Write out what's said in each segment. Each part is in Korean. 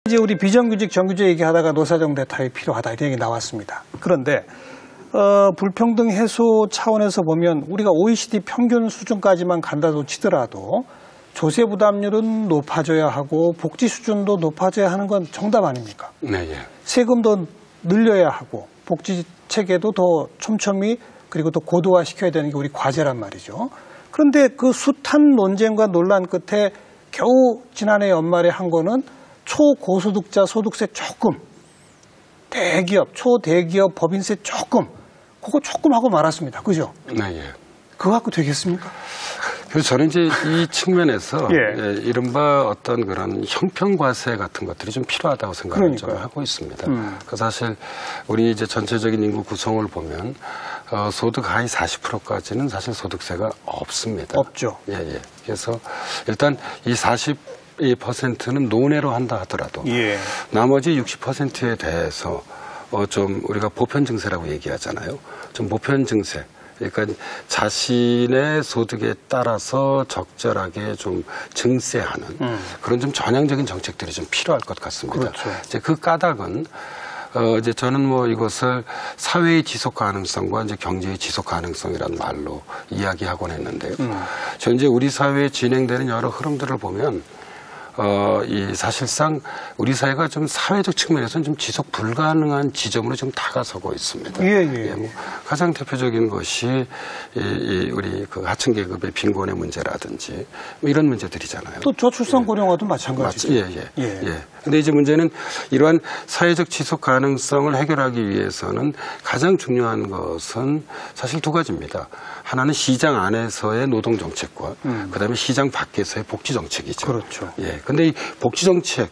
이제 우리 비정규직 정규직 얘기하다가 노사정 대타협이 필요하다 이런 얘기 나왔습니다. 그런데 불평등 해소 차원에서 보면 우리가 OECD 평균 수준까지만 간다고 치더라도 조세 부담률은 높아져야 하고 복지 수준도 높아져야 하는 건 정답 아닙니까? 네, 예. 세금도 늘려야 하고 복지 체계도 더 촘촘히 그리고 또 고도화시켜야 되는 게 우리 과제란 말이죠. 그런데 그 숱한 논쟁과 논란 끝에 겨우 지난해 연말에 한 거는 초고소득자 소득세 조금, 대기업, 초대기업 법인세 조금, 그거 조금 하고 말았습니다. 그죠? 네, 예. 그거 갖고 되겠습니까? 그래서 저는 이제 이 측면에서 예. 이른바 어떤 그런 형평과세 같은 것들이 좀 필요하다고 생각을 좀 하고 있습니다. 그 사실 우리 이제 전체적인 인구 구성을 보면 소득 하위 40%까지는 사실 소득세가 없습니다. 없죠. 예, 예. 그래서 일단 이 42%는 논외로 한다 하더라도 예. 나머지 60%에 대해서 좀 우리가 보편 증세라고 얘기하잖아요. 좀 보편 증세. 그러니까 자신의 소득에 따라서 적절하게 좀 증세하는 그런 좀 전향적인 정책들이 좀 필요할 것 같습니다. 그렇죠. 이제 그 까닭은 이제 저는 뭐 이것을 사회의 지속 가능성과 이제 경제의 지속 가능성이라는 말로 이야기하곤 했는데요. 현재 우리 사회에 진행되는 여러 흐름들을 보면 이 사실상 우리 사회가 좀 사회적 측면에서는 좀 지속 불가능한 지점으로 좀 다가서고 있습니다. 예. 뭐 가장 대표적인 것이 우리 그 하층 계급의 빈곤의 문제라든지 뭐 이런 문제들이잖아요. 또 저출산 고령화도 마찬가지죠. 예. 근데 이제 문제는 이러한 사회적 지속 가능성을 해결하기 위해서는 가장 중요한 것은 사실 두 가지입니다. 하나는 시장 안에서의 노동 정책과 그다음에 시장 밖에서의 복지 정책이죠. 그렇죠. 예. 근데 이 복지 정책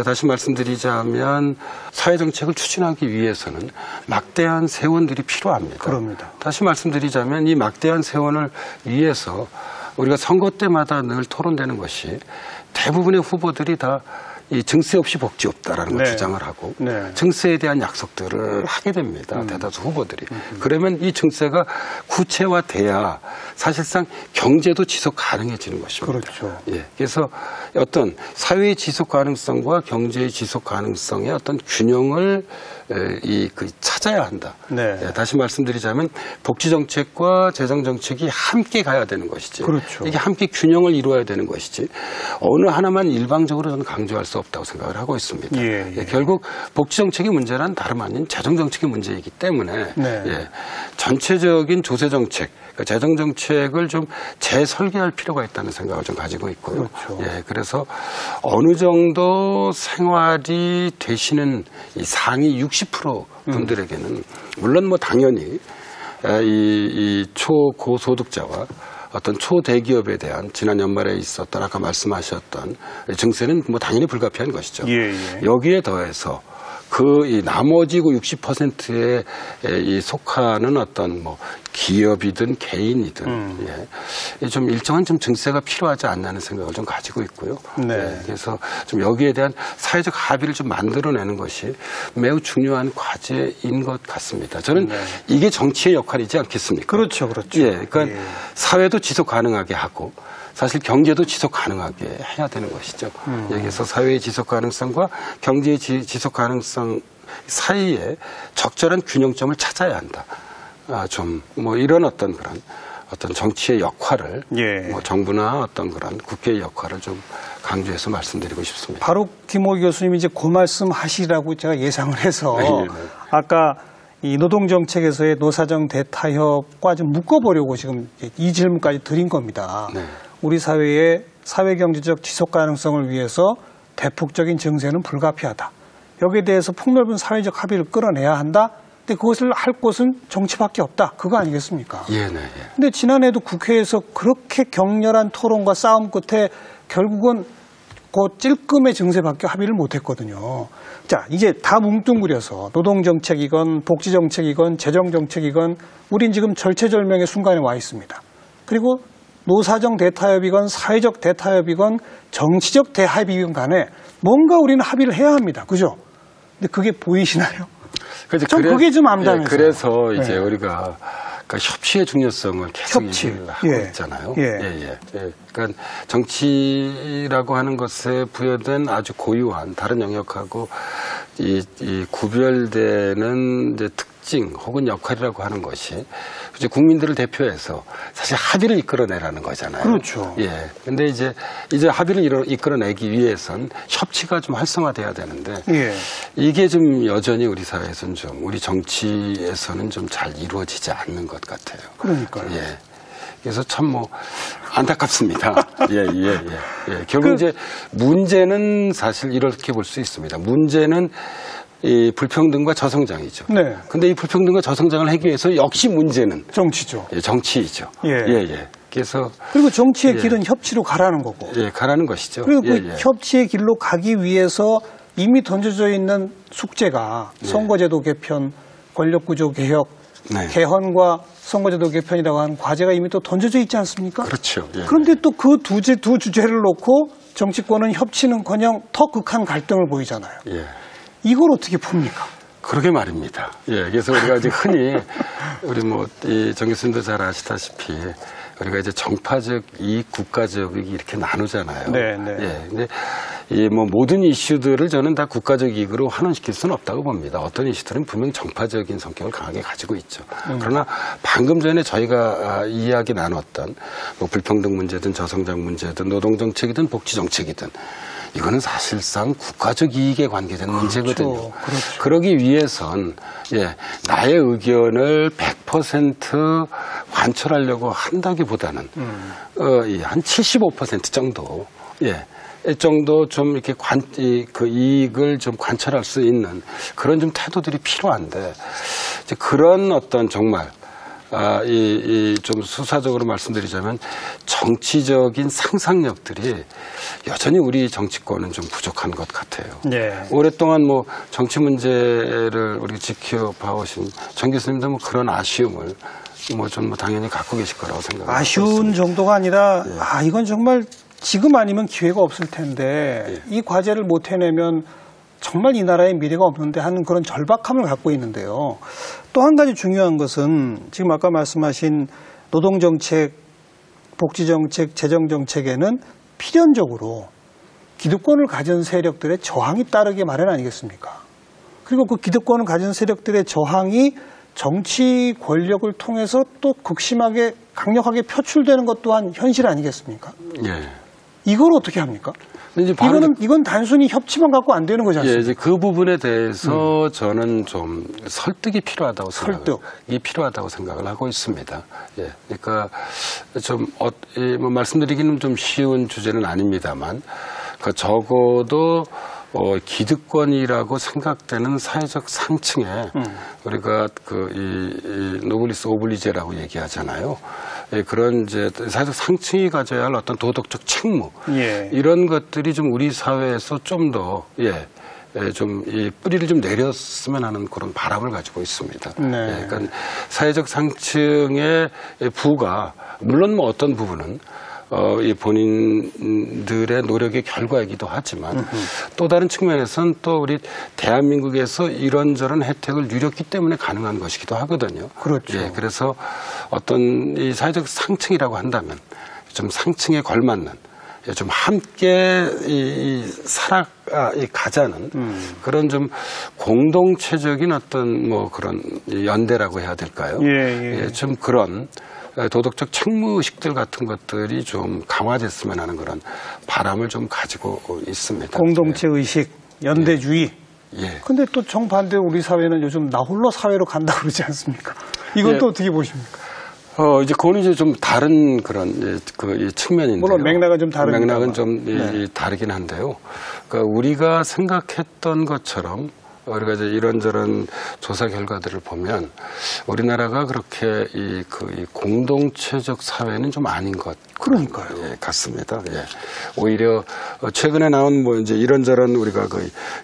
다시 말씀드리자면 사회정책을 추진하기 위해서는 막대한 세원들이 필요합니다. 그럽니다. 다시 말씀드리자면 이 막대한 세원을 위해서 우리가 선거 때마다 늘 토론되는 것이 대부분의 후보들이 다 이 증세 없이 복지 없다라는 걸 주장을 하고 증세에 대한 약속들을 하게 됩니다. 대다수 후보들이. 그러면 이 증세가 구체화돼야 사실상 경제도 지속 가능해지는 것입니다. 그렇죠. 예. 그래서 어떤 사회의 지속 가능성과 경제의 지속 가능성의 어떤 균형을 찾아야 한다. 네. 예, 다시 말씀드리자면 복지 정책과 재정 정책이 함께 가야 되는 것이지. 그렇죠. 이게 함께 균형을 이루어야 되는 것이지. 어느 하나만 일방적으로 저는 강조할 수 없다고 생각을 하고 있습니다. 예. 결국 복지 정책의 문제는 다름 아닌 재정 정책의 문제이기 때문에 전체적인 조세 정책, 그러니까 재정 정책을 좀 재설계할 필요가 있다는 생각을 좀 가지고 있고요. 그렇죠. 예, 그래서 어느 정도 생활이 되시는 이 상위 60% 분들에게는 물론 뭐 당연히 이 초고소득자와 어떤 초대기업에 대한 지난 연말에 있었던 아까 말씀하셨던 증세는 뭐 당연히 불가피한 것이죠. 여기에 더해서 이 나머지 60%에 속하는 어떤 뭐 기업이든 개인이든 좀 일정한 좀 증세가 필요하지 않냐는 생각을 좀 가지고 있고요. 그래서 좀 여기에 대한 사회적 합의를 좀 만들어내는 것이 매우 중요한 과제인 것 같습니다. 저는 이게 정치의 역할이지 않겠습니까? 그렇죠. 그러니까 사회도 지속 가능하게 하고 사실 경제도 지속 가능하게 해야 되는 것이죠. 여기서 사회의 지속 가능성과 경제의 지속 가능성 사이에 적절한 균형점을 찾아야 한다. 좀 뭐 이런 어떤 정치의 역할을 뭐 정부나 어떤 그런 국회의 역할을 좀 강조해서 말씀드리고 싶습니다. 바로 김호기 교수님이 이제 그 말씀 하시라고 제가 예상을 해서 아까 이 노동정책에서의 노사정 대타협과 좀 묶어보려고 지금 이 질문까지 드린 겁니다. 우리 사회의 사회경제적 지속가능성을 위해서 대폭적인 증세는 불가피하다. 여기에 대해서 폭넓은 사회적 합의를 끌어내야 한다. 근데 그것을 할 곳은 정치밖에 없다. 그거 아니겠습니까? 근데 지난해도 국회에서 그렇게 격렬한 토론과 싸움 끝에 결국은 그 찔끔의 증세밖에 합의를 못했거든요. 자, 이제 다 뭉뚱그려서 노동정책이건 복지정책이건 재정정책이건 우린 지금 절체절명의 순간에 와 있습니다. 그리고 노사정 대타협이건 사회적 대타협이건 정치적 대합이건 간에 뭔가 우리는 합의를 해야 합니다. 그죠? 근데 그게 보이시나요? 전 그게 좀 암담해서요. 그래서 이제 우리가 그러니까 협치의 중요성을 계속 협치. 얘기를 하고 예. 있잖아요. 예. 그러니까 정치라고 하는 것에 부여된 아주 고유한 다른 영역하고 이 구별되는 이제 특징 혹은 역할이라고 하는 것이 이제 국민들을 대표해서 사실 합의를 이끌어내라는 거잖아요. 그렇죠. 예. 근데 이제 합의를 이끌어내기 위해선 협치가 좀 활성화돼야 되는데 예. 이게 좀 여전히 우리 사회에서는 좀 우리 정치에서는 좀 잘 이루어지지 않는 것 같아요. 그러니까요. 예. 그래서 참 뭐 안타깝습니다. 예. 결국 이제 문제는 사실 이렇게 볼 수 있습니다. 문제는 이 불평등과 저성장이죠. 네. 근데 이 불평등과 저성장을 하기 위해서 역시 문제는 정치죠. 예, 정치이죠. 예. 그래서 그리고 정치의 예. 길은 협치로 가라는 거고. 예, 가라는 것이죠. 그리고 그 협치의 길로 가기 위해서 이미 던져져 있는 숙제가 선거제도 개편, 권력구조 개혁, 네. 개헌과 선거제도 개편이라고 하는 과제가 이미 또 던져져 있지 않습니까? 그렇죠. 예. 그런데 또 그 두 주제를 놓고 정치권은 협치는커녕 더 극한 갈등을 보이잖아요. 예. 이걸 어떻게 풉니까? 그러게 말입니다. 예, 그래서 우리가 이제 흔히 우리 정 교수님도 잘 아시다시피 우리가 이제 정파적 이익, 국가적 이익이 이렇게 나누잖아요. 네. 예, 근데 모든 이슈들을 저는 다 국가적 이익으로 환원시킬 수는 없다고 봅니다. 어떤 이슈들은 분명 정파적인 성격을 강하게 가지고 있죠. 그러나 방금 전에 저희가 이야기 나눴던 불평등 문제든 저성장 문제든 노동정책이든 복지정책이든 이거는 사실상 국가적 이익에 관계된 문제거든요. 그렇죠. 그러기 위해선 나의 의견을 100% 관철하려고 한다기보다는 한 75% 정도 정도 좀 이렇게 그 이익을 좀 관철할 수 있는 그런 좀 태도들이 필요한데 이제 그런 어떤 정말 좀 수사적으로 말씀드리자면 정치적인 상상력들이 여전히 우리 정치권은 좀 부족한 것 같아요. 네. 오랫동안 정치 문제를 우리 지켜봐오신 정 교수님도 그런 아쉬움을 좀 당연히 갖고 계실 거라고 생각합니다. 아쉬운 정도가 아니라 이건 정말 지금 아니면 기회가 없을 텐데 이 과제를 못 해내면 정말 이 나라의 미래가 없는데 하는 그런 절박함을 갖고 있는데요. 또 한 가지 중요한 것은 지금 아까 말씀하신 노동정책, 복지정책, 재정정책에는 필연적으로 기득권을 가진 세력들의 저항이 따르게 마련 아니겠습니까? 그리고 그 기득권을 가진 세력들의 저항이 정치 권력을 통해서 또 극심하게 강력하게 표출되는 것 또한 현실 아니겠습니까? 예. 이걸 어떻게 합니까? 이건 단순히 협치만 갖고 안 되는 거지 않습니까? 이제 그 부분에 대해서 저는 좀 설득이 필요하다고 생각을 하고 있습니다. 예. 그러니까 좀 말씀드리기는 좀 쉬운 주제는 아닙니다만, 적어도 기득권이라고 생각되는 사회적 상층에 우리가 이 노블리스 오블리제라고 얘기하잖아요. 예, 그런 이제 사회적 상층이 가져야 할 어떤 도덕적 책무 이런 것들이 좀 우리 사회에서 좀 더 좀 이 뿌리를 좀 내렸으면 하는 그런 바람을 가지고 있습니다. 네. 그러니까 사회적 상층의 부가 물론 어떤 부분은 이 본인들의 노력의 결과이기도 하지만 또 다른 측면에서는 또 우리 대한민국에서 이런저런 혜택을 누렸기 때문에 가능한 것이기도 하거든요. 그렇죠. 예, 그래서 어떤 이 사회적 상층이라고 한다면 좀 상층에 걸맞는 좀 함께 가자는 그런 좀 공동체적인 어떤 그런 연대라고 해야 될까요? 좀 그런 도덕적 책무의식들 같은 것들이 좀 강화됐으면 하는 그런 바람을 좀 가지고 있습니다. 공동체 의식, 연대주의. 근데 또 정반대로 우리 사회는 요즘 나 홀로 사회로 간다 그러지 않습니까? 이건 또 어떻게 보십니까? 이제 그거는 이제 좀 다른 그런 이 측면인데요. 물론 맥락은 좀 다릅니다. 맥락은 좀 다르긴 한데요. 그러니까 우리가 생각했던 것처럼 우리가 이제 이런저런 조사 결과들을 보면 우리나라가 그렇게 이 공동체적 사회는 좀 아닌 것 같습니다. 예. 오히려 최근에 나온 이제 이런저런 우리가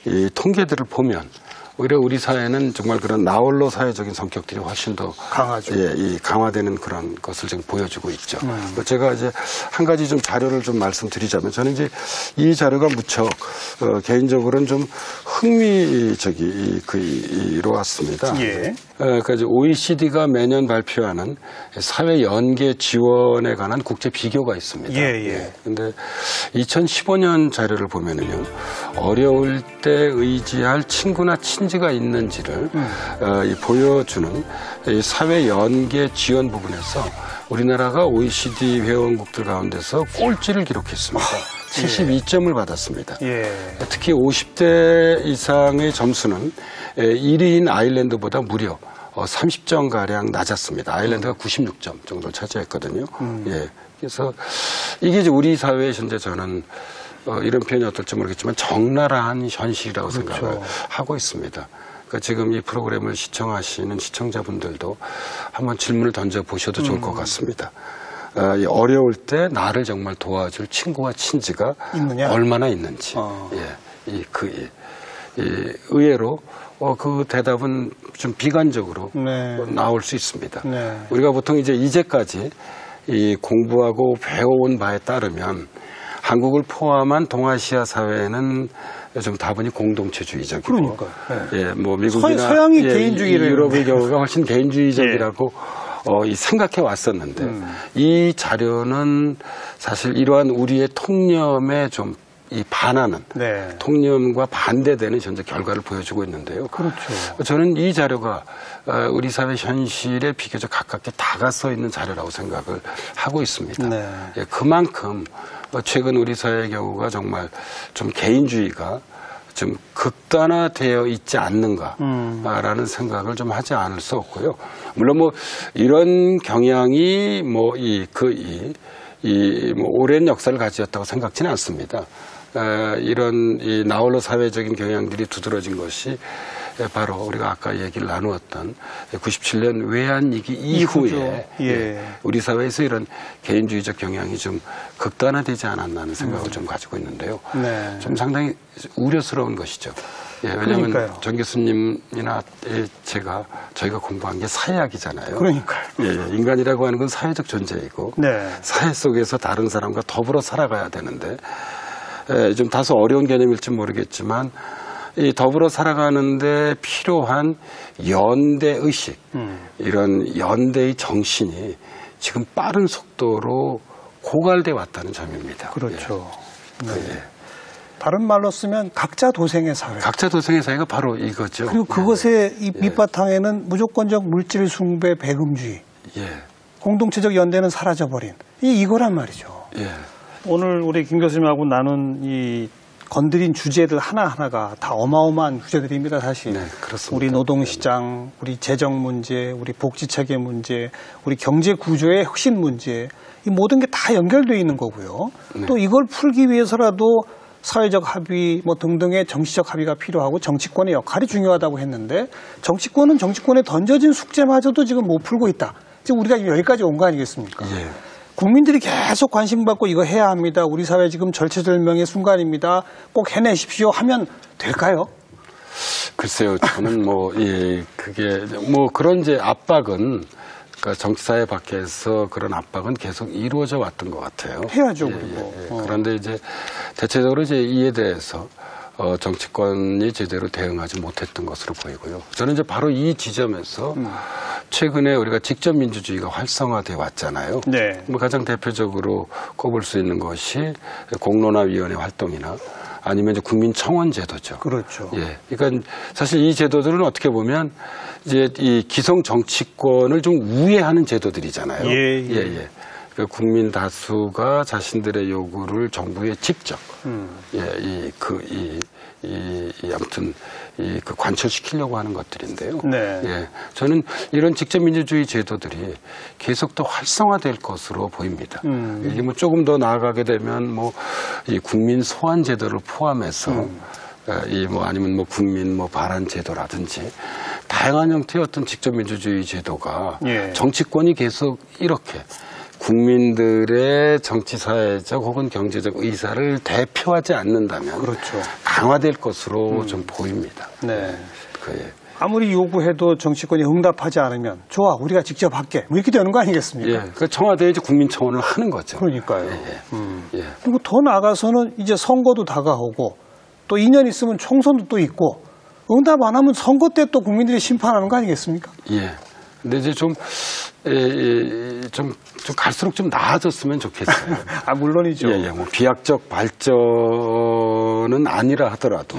이 통계들을 보면 오히려 우리 사회는 정말 그런 나홀로 사회적인 성격들이 훨씬 더 강하죠. 이 강화되는 그런 것을 지금 보여주고 있죠. 제가 이제 한 가지 좀 자료를 좀 말씀드리자면 저는 이제 이 자료가 무척 개인적으로는 좀 흥미이로웠습니다. 예. 그러니까 이제 OECD가 매년 발표하는 사회 연계 지원에 관한 국제 비교가 있습니다. 예. 근데 2015년 자료를 보면은요, 어려울 때 의지할 친구나 친지가 있는지를 보여주는 이 사회 연계 지원 부분에서 우리나라가 OECD 회원국들 가운데서 꼴찌를 기록했습니다. 72점을 받았습니다. 예. 특히 50대 이상의 점수는 1위인 아일랜드보다 무려 30점가량 낮았습니다. 아일랜드가 96점 정도 차지했거든요. 예. 그래서 이게 이제 우리 사회에 현재 저는 이런 표현이 어떨지 모르겠지만 적나라한 현실이라고 생각을 하고 있습니다. 그러니까 지금 이 프로그램을 시청하시는 시청자분들도 한번 질문을 던져보셔도 좋을 것 같습니다. 이 어려울 때 나를 정말 도와줄 친구와 친지가 있느냐? 얼마나 있는지. 의외로 그 대답은 좀 비관적으로 나올 수 있습니다. 네. 우리가 보통 이제까지 이 공부하고 배워온 바에 따르면 한국을 포함한 동아시아 사회는 좀 다분히 공동체주의적이고, 그러니까. 예, 뭐 미국이나 서양이 개인주의를 유럽의 경우가 훨씬 개인주의적이라고 생각해 왔었는데 이 자료는 사실 이러한 우리의 통념에 좀 반하는 통념과 반대되는 현재 결과를 보여주고 있는데요. 그렇죠. 저는 이 자료가 우리 사회 현실에 비교적 가깝게 다가서 있는 자료라고 생각을 하고 있습니다. 예, 그만큼 최근 우리 사회의 경우가 정말 좀 개인주의가 좀 극단화되어 있지 않는가라는 생각을 좀 하지 않을 수 없고요. 물론 뭐 이런 경향이 오랜 역사를 가지었다고 생각지는 않습니다. 이런 이 나홀로 사회적인 경향들이 두드러진 것이 바로 우리가 아까 얘기를 나누었던 97년 외환위기 이후에 우리 사회에서 이런 개인주의적 경향이 좀 극단화되지 않았나 하는 생각을 좀 가지고 있는데요. 좀 상당히 우려스러운 것이죠. 왜냐하면 그러니까요. 정 교수님이나 저희가 공부한 게 사회학이잖아요. 그러니까요. 인간이라고 하는 건 사회적 존재이고 사회 속에서 다른 사람과 더불어 살아가야 되는데 좀 다소 어려운 개념일지 모르겠지만 이 더불어 살아가는데 필요한 연대의식, 이런 연대의 정신이 지금 빠른 속도로 고갈돼 왔다는 점입니다. 그렇죠. 다른 말로 쓰면 각자 도생의 사회. 각자 도생의 사회가 바로 이거죠. 그리고 그것의 이 밑바탕에는 무조건적 물질 숭배 배금주의, 공동체적 연대는 사라져버린 이거란 말이죠. 오늘 우리 김 교수님하고 나눈 이 건드린 주제들 하나하나가 다 어마어마한 주제들입니다, 사실. 그렇습니다. 우리 노동시장, 우리 재정 문제, 우리 복지체계 문제, 우리 경제 구조의 혁신 문제, 이 모든 게 다 연결되어 있는 거고요. 또 이걸 풀기 위해서라도 사회적 합의 뭐 등등의 정치적 합의가 필요하고 정치권의 역할이 중요하다고 했는데 정치권은 정치권에 던져진 숙제마저도 지금 못 풀고 있다. 지금 우리가 여기까지 온 거 아니겠습니까? 국민들이 계속 관심받고 이거 해야 합니다. 우리 사회 지금 절체절명의 순간입니다. 꼭 해내십시오 하면 될까요? 글쎄요, 저는 그게 그런 이제 압박은 그러니까 정치사회 밖에서 그런 압박은 계속 이루어져 왔던 것 같아요. 해야죠, 그리고. 그런데 이제 대체적으로 이제 이에 대해서 정치권이 제대로 대응하지 못했던 것으로 보이고요. 저는 이제 바로 이 지점에서 최근에 우리가 직접 민주주의가 활성화돼 왔잖아요. 가장 대표적으로 꼽을 수 있는 것이 공론화위원회 활동이나 아니면 이제 국민청원제도죠. 그렇죠. 그러니까 사실 이 제도들은 어떻게 보면 이제 이 기성 정치권을 좀 우회하는 제도들이잖아요. 그 국민 다수가 자신들의 요구를 정부에 직접 아무튼 그 관철시키려고 하는 것들인데요. 저는 이런 직접 민주주의 제도들이 계속 더 활성화될 것으로 보입니다. 이게 뭐 조금 더 나아가게 되면 이 국민 소환 제도를 포함해서 아니면 국민 발안 제도라든지 다양한 형태의 어떤 직접 민주주의 제도가 정치권이 계속 이렇게 국민들의 정치사회적 혹은 경제적 의사를 대표하지 않는다면 강화될 것으로 좀 보입니다. 네. 예. 아무리 요구해도 정치권이 응답하지 않으면 좋아 우리가 직접 할게 뭐 이렇게 되는 거 아니겠습니까? 예. 그 청와대에 이제 국민청원을 하는 거죠. 그러니까요. 예. 그리고 더 나아가서는 이제 선거도 다가오고 또 2년 있으면 총선도 또 있고 응답 안 하면 선거 때 또 국민들이 심판하는 거 아니겠습니까? 예. 근데 이제 좀 갈수록 좀 나아졌으면 좋겠어요. 아, 물론이죠. 예, 예. 뭐 비약적 발전은 아니라 하더라도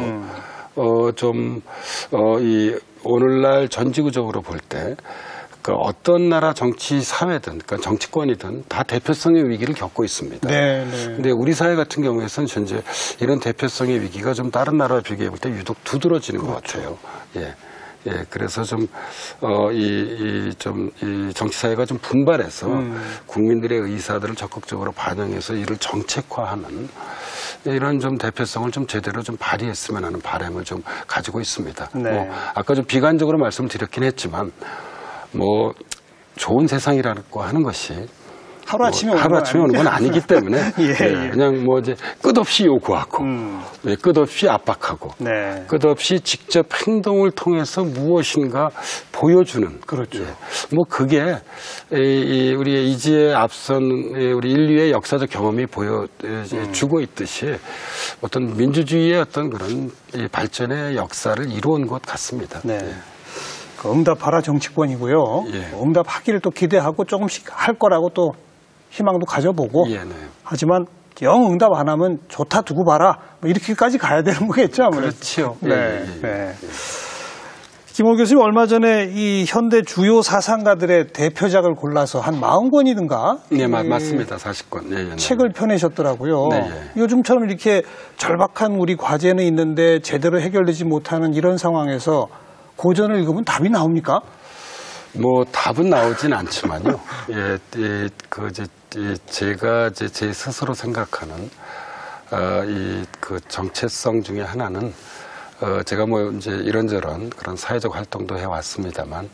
이 오늘날 전지구적으로 볼 때 그 어떤 나라 정치 사회든 그러니까 정치권이든 다 대표성의 위기를 겪고 있습니다. 네. 근데 우리 사회 같은 경우에서는 현재 이런 대표성의 위기가 좀 다른 나라와 비교해 볼 때 유독 두드러지는 것 같아요. 예. 예, 그래서 이 정치 사회가 좀 분발해서 국민들의 의사들을 적극적으로 반영해서 이를 정책화하는 이런 좀 대표성을 좀 제대로 좀 발휘했으면 하는 바람을 좀 가지고 있습니다. 네. 뭐 아까 좀 비관적으로 말씀드렸긴 했지만 뭐 좋은 세상이라고 하는 것이 하루아침에 오는 건 아니기 때문에 예. 그냥 뭐 이제 끝없이 요구하고 끝없이 압박하고 네. 끝없이 직접 행동을 통해서 무엇인가 보여주는 그렇죠. 뭐 그게 우리의 이지에 앞선 우리 인류의 역사적 경험이 보여주고 있듯이 어떤 민주주의의 어떤 그런 발전의 역사를 이루어온 것 같습니다. 네. 그 응답하라 정치권이고요. 예. 응답하기를 또 기대하고 조금씩 할 거라고 또 희망도 가져보고 예, 네. 하지만 영 응답 안 하면 좋다 두고 봐라 뭐 이렇게까지 가야 되는 거겠죠 아무래도. 그렇죠. 네. 김호 교수님 얼마 전에 이 현대 주요 사상가들의 대표작을 골라서 한 40권이든가 네, 맞습니다. 40권. 네. 책을 펴내셨더라고요. 네. 요즘처럼 이렇게 절박한 우리 과제는 있는데 제대로 해결되지 못하는 이런 상황에서 고전을 읽으면 답이 나옵니까? 뭐 답은 나오진 않지만요. 제가 제 스스로 생각하는 그 정체성 중에 하나는 제가 뭐 이제 이런저런 그런 사회적 활동도 해왔습니다만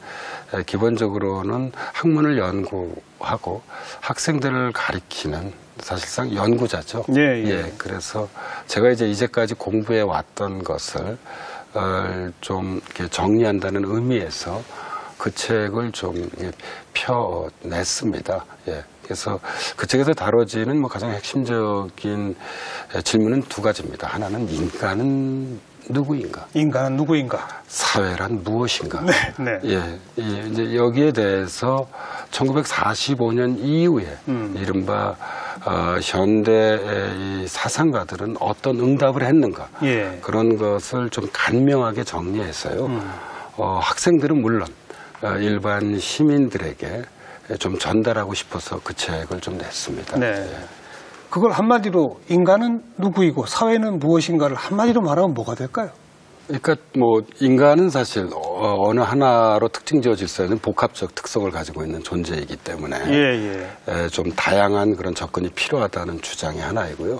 기본적으로는 학문을 연구하고 학생들을 가리키는 사실상 연구자죠. 예. 그래서 제가 이제까지 공부해 왔던 것을 좀 이렇게 정리한다는 의미에서 그 책을 좀 펴냈습니다. 예. 그래서 그 책에서 다뤄지는 뭐 가장 핵심적인 질문은 두 가지입니다. 하나는 인간은 누구인가? 인간은 누구인가? 사회란 무엇인가? 네. 예. 이제 여기에 대해서 1945년 이후에 이른바 현대의 이 사상가들은 어떤 응답을 했는가? 예. 그런 것을 좀 간명하게 정리해서요. 학생들은 물론 일반 시민들에게 좀 전달하고 싶어서 그 책을 좀 냈습니다. 네. 그걸 한마디로 인간은 누구이고 사회는 무엇인가를 한마디로 말하면 뭐가 될까요? 그러니까 뭐 인간은 사실 어느 하나로 특징 지어질 수 있는 복합적 특성을 가지고 있는 존재이기 때문에 좀 다양한 그런 접근이 필요하다는 주장이 하나이고요.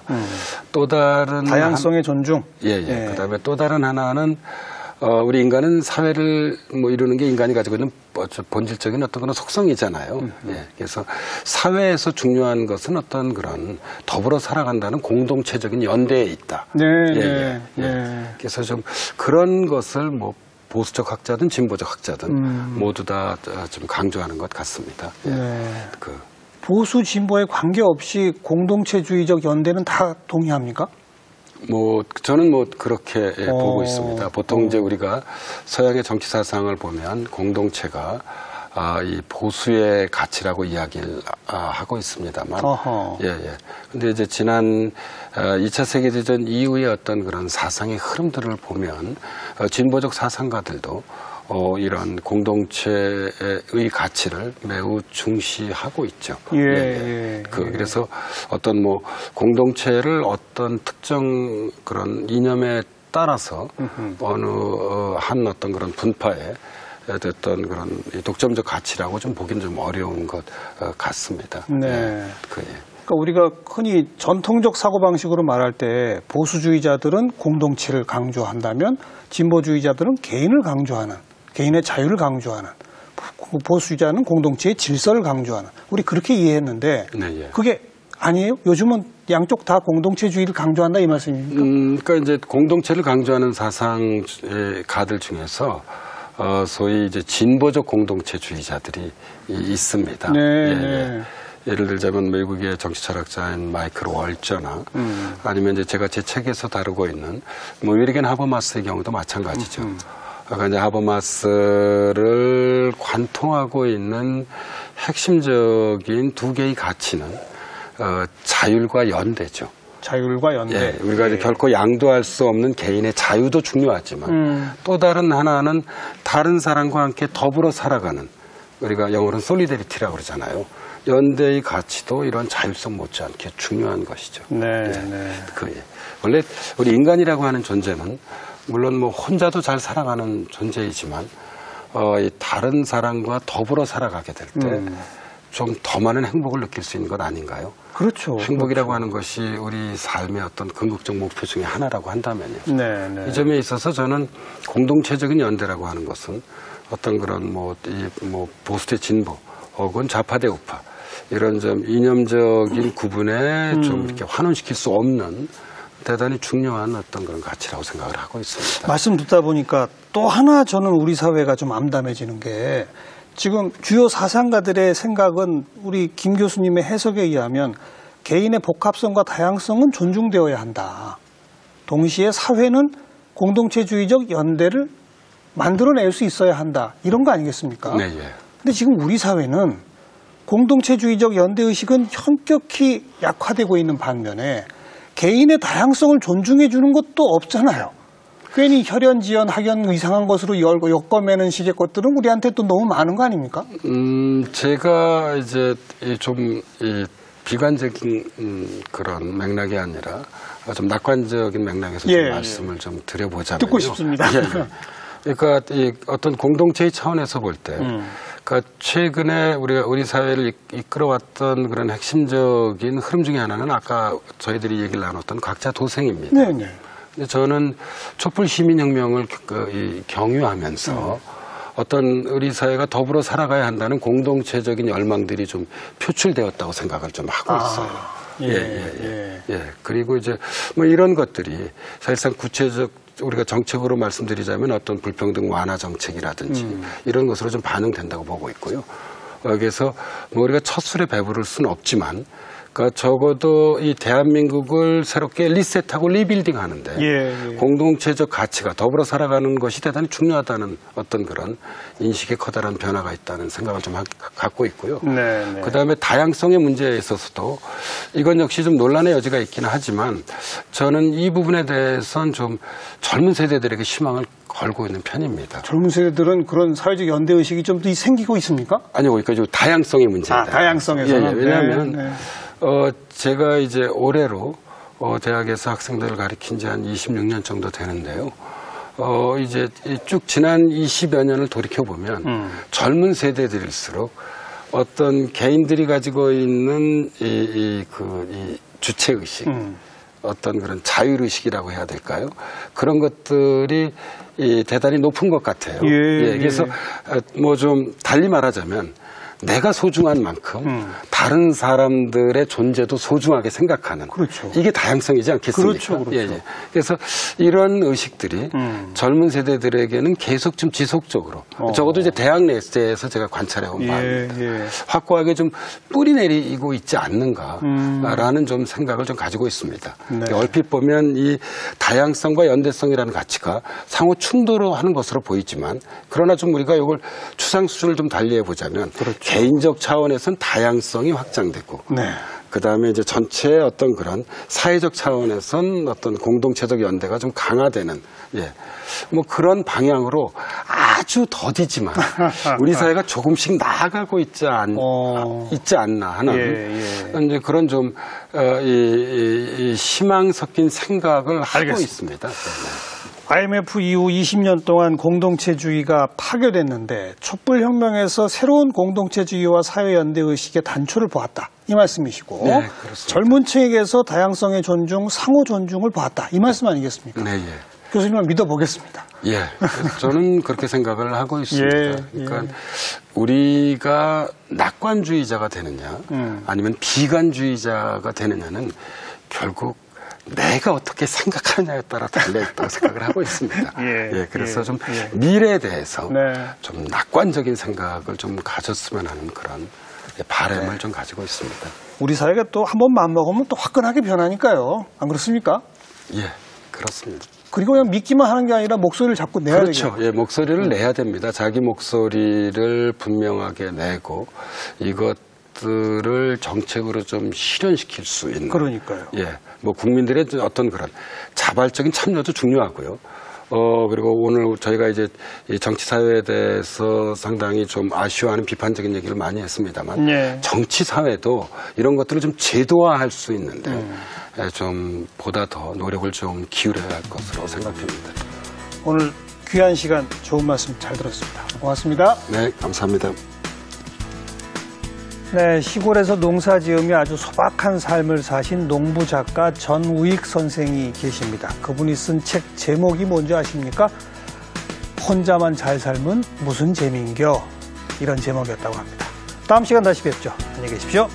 또 다른 다양성의 존중. 그다음에 또 다른 하나는 우리 인간은 사회를 뭐 이루는 게 인간이 가지고 있는 본질적인 어떤 그런 속성이잖아요. 그래서 사회에서 중요한 것은 어떤 그런 더불어 살아간다는 공동체적인 연대에 있다. 그래서 좀 그런 것을 뭐 보수적 학자든 진보적 학자든 모두 다 좀 강조하는 것 같습니다. 보수 진보에 관계없이 공동체주의적 연대는 다 동의합니까? 뭐 저는 뭐 그렇게 보고 있습니다. 보통 이제 우리가 서양의 정치 사상을 보면 공동체가 이 보수의 가치라고 이야기를 하고 있습니다만, 근데 이제 지난 2차 세계대전 이후의 어떤 그런 사상의 흐름들을 보면 진보적 사상가들도 이런 공동체의 가치를 매우 중시하고 있죠. 그래서 어떤 뭐 공동체를 어떤 특정 그런 이념에 따라서 어느 한 어떤 그런 분파에 어떤 그런 독점적 가치라고 좀 보기는 좀 어려운 것 같습니다. 그러니까 우리가 흔히 전통적 사고방식으로 말할 때 보수주의자들은 공동체를 강조한다면 진보주의자들은 개인을 강조하는, 개인의 자유를 강조하는, 보수주의자는 공동체의 질서를 강조하는, 우리 그렇게 이해했는데 그게 아니에요? 요즘은 양쪽 다 공동체주의를 강조한다 이 말씀입니까? 그러니까 이제 공동체를 강조하는 사상의 가들 중에서 소위 이제 진보적 공동체주의자들이 있습니다. 네, 예, 네. 예. 예를 들자면 미국의 정치 철학자인 마이클 월저나 아니면 이제 제가 제 책에서 다루고 있는 뭐 위리겐 하버마스의 경우도 마찬가지죠. 그러니까 이제 하버마스를 관통하고 있는 핵심적인 두 개의 가치는 자율과 연대죠. 자율과 연대. 예, 우리가 이제 결코 양도할 수 없는 개인의 자유도 중요하지만 또 다른 하나는 다른 사람과 함께 더불어 살아가는 우리가 영어로는 솔리데리티라고 그러잖아요. 연대의 가치도 이런 자율성 못지않게 중요한 것이죠. 네, 예, 네. 원래 우리 인간이라고 하는 존재는 물론 뭐 혼자도 잘 살아가는 존재이지만 이 다른 사람과 더불어 살아가게 될 때 좀 더 많은 행복을 느낄 수 있는 것 아닌가요? 그렇죠. 행복이라고 하는 것이 우리 삶의 어떤 궁극적 목표 중에 하나라고 한다면요. 네, 네. 이 점에 있어서 저는 공동체적인 연대라고 하는 것은 어떤 그런 보수대 진보 혹은 좌파대 우파 이런 좀 이념적인 구분에 좀 이렇게 환원시킬 수 없는 대단히 중요한 어떤 그런 가치라고 생각을 하고 있습니다. 말씀 듣다 보니까 또 하나 저는 우리 사회가 좀 암담해지는 게 지금 주요 사상가들의 생각은 우리 김 교수님의 해석에 의하면 개인의 복합성과 다양성은 존중되어야 한다. 동시에 사회는 공동체주의적 연대를 만들어낼 수 있어야 한다. 이런 거 아니겠습니까? 네, 예. 근데 지금 우리 사회는 공동체주의적 연대의식은 현격히 약화되고 있는 반면에 개인의 다양성을 존중해 주는 것도 없잖아요. 괜히 혈연지연 학연 이상한 것으로 엮어매는 식의 것들은 우리한테 또 너무 많은 거 아닙니까? 제가 이제 좀 비관적인 그런 맥락이 아니라 좀 낙관적인 맥락에서 좀 말씀을 좀 드려보자면요. 듣고 싶습니다. 예, 예. 그러니까 어떤 공동체의 차원에서 볼 때, 그러니까 최근에 우리 사회를 이끌어왔던 그런 핵심적인 흐름 중에 하나는 아까 저희들이 얘기를 나눴던 각자 도생입니다. 네네. 저는 촛불 시민혁명을 경유하면서 어떤 우리 사회가 더불어 살아가야 한다는 공동체적인 열망들이 좀 표출되었다고 생각을 좀 하고 있어요. 예. 그리고 이제 뭐 이런 것들이 사실상 구체적 우리가 정책으로 말씀드리자면 어떤 불평등 완화 정책이라든지 이런 것으로 좀 반영된다고 보고 있고요. 그래서 뭐 우리가 첫 술에 배부를 수는 없지만 그러니까 적어도 이 대한민국을 새롭게 리셋하고 리빌딩 하는데 공동체적 가치가 더불어 살아가는 것이 대단히 중요하다는 어떤 그런 인식의 커다란 변화가 있다는 생각을 좀 갖고 있고요. 그다음에 다양성의 문제에 있어서도 이건 역시 좀 논란의 여지가 있기는 하지만 저는 이 부분에 대해서는 좀 젊은 세대들에게 희망을 걸고 있는 편입니다. 젊은 세대들은 그런 사회적 연대의식이 좀 더 생기고 있습니까? 아니요, 그러니까 다양성의 문제입니다. 다양성에서는. 왜냐하면 제가 이제 올해로 대학에서 학생들을 가르친 지 한 26년 정도 되는데요. 이제 쭉 지난 20여 년을 돌이켜보면 젊은 세대들일수록 어떤 개인들이 가지고 있는 이 주체의식, 어떤 그런 자율의식이라고 해야 될까요? 그런 것들이 대단히 높은 것 같아요. 그래서 뭐 좀 달리 말하자면 내가 소중한 만큼 다른 사람들의 존재도 소중하게 생각하는 이게 다양성이지 않겠습니까? 그렇죠. 그래서 이런 의식들이 젊은 세대들에게는 계속 좀 지속적으로 적어도 이제 대학 내에서 제가 관찰해온 바입니다. 확고하게 좀 뿌리 내리고 있지 않는가라는 좀 생각을 좀 가지고 있습니다. 얼핏 보면 이 다양성과 연대성이라는 가치가 상호 충돌하는 것으로 보이지만 그러나 좀 우리가 이걸 추상 수준을 좀 달리해 보자면 개인적 차원에서는 다양성이 확장되고 그다음에 이제 전체의 어떤 그런 사회적 차원에선 어떤 공동체적 연대가 좀 강화되는 뭐 그런 방향으로 아주 더디지만 우리 사회가 조금씩 나아가고 있지 않나 하는 이제 그런 좀 희망 섞인 생각을 하고 있습니다. IMF 이후 20년 동안 공동체주의가 파괴됐는데 촛불혁명에서 새로운 공동체주의와 사회연대의식의 단초를 보았다. 이 말씀이시고 젊은 층에게서 다양성의 존중, 상호 존중을 보았다. 이 말씀 아니겠습니까? 교수님을 믿어보겠습니다. 저는 그렇게 생각을 하고 있습니다. 그러니까 우리가 낙관주의자가 되느냐 아니면 비관주의자가 되느냐는 결국 내가 어떻게 생각하냐에 따라 달려있다고 생각을 하고 있습니다. 그래서 좀 미래에 대해서 좀 낙관적인 생각을 좀 가졌으면 하는 그런 바람을 좀 가지고 있습니다. 우리 사회가 또 한 번 마음먹으면 또 화끈하게 변하니까요. 안 그렇습니까? 예, 그렇습니다. 그리고 그냥 믿기만 하는 게 아니라 목소리를 자꾸 내야 되죠. 그렇죠. 예, 목소리를 내야 됩니다. 자기 목소리를 분명하게 내고 이것들을 정책으로 좀 실현시킬 수 있는. 그러니까요. 예, 뭐 국민들의 어떤 그런 자발적인 참여도 중요하고요. 그리고 오늘 저희가 이제 이 정치 사회에 대해서 상당히 좀 아쉬워하는 비판적인 얘기를 많이 했습니다만 정치 사회도 이런 것들을 좀 제도화할 수 있는데 좀 보다 더 노력을 좀 기울여야 할 것으로 생각됩니다. 오늘 귀한 시간 좋은 말씀 잘 들었습니다. 고맙습니다. 네, 감사합니다. 네, 시골에서 농사 지으며 아주 소박한 삶을 사신 농부 작가 전우익 선생이 계십니다. 그분이 쓴 책 제목이 뭔지 아십니까? 혼자만 잘 살면 무슨 재미인겨? 이런 제목이었다고 합니다. 다음 시간 다시 뵙죠. 안녕히 계십시오.